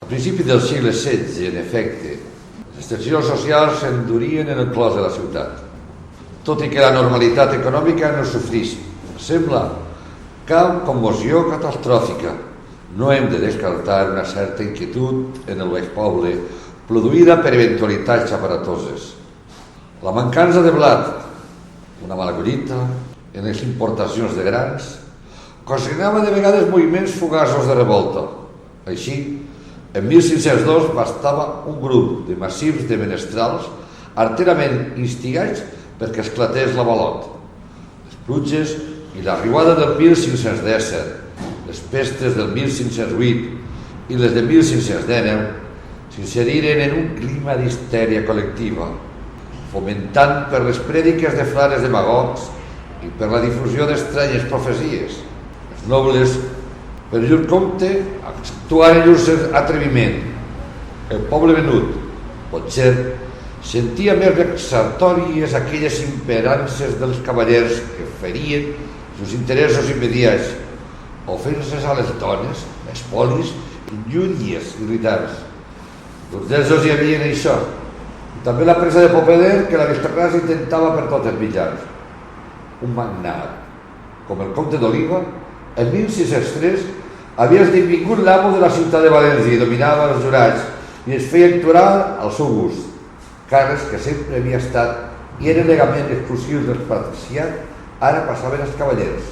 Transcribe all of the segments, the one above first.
A principi del segle XVI, en efecte, les tensions socials s'endurien en el clos de la ciutat. Tot i que la normalitat econòmica no sofrís, sembla cap commoció catastròfica. No hem de descartar una certa inquietud en el baix poble, produïda per eventualitats aparatoses. La mancança de blat, una mala collita, en les importacions de grans, ocasionava de vegades moviments fugaços de revolta. Així, en 1502 bastava un grup de massius de menestrals arterament instigats perquè esclatés l'avalot. Les pluges i l'arribada del 1517, les pestes del 1508 i les de 1519 s'inseriren en un clima d'histèria col·lectiva, fomentant per les prèdiques de frares demagogs i per la difusió d'estranyes profecies. Els nobles, per llur compte, actuaren llur atreviment. El poble venut, potser, sentia més vexatòries aquelles imperances dels cavallers que ferien els interessos immediats, ofenses a les dones, espolis, injúries irritants. Burgesos hi havia en això, i també la presa de poder que l'aristocràcia intentava per tots els mitjans. Un magnat, com el comte d'Oliva, en 1603 havia esdevingut l'amo de la ciutat de València i dominava els jurats i es feia actuar al seu gust, càrrecs que sempre havia estat i eren legament exclusius dels patriciats, ara passaven als cavallers.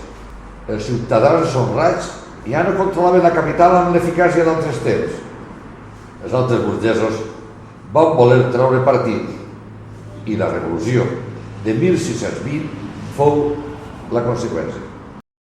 Els ciutadans honrats ja no controlaven la capital amb l'eficàcia d'altres temps. Els altres burgesos van voler treure partit i la revolució de 1620 fou la conseqüència.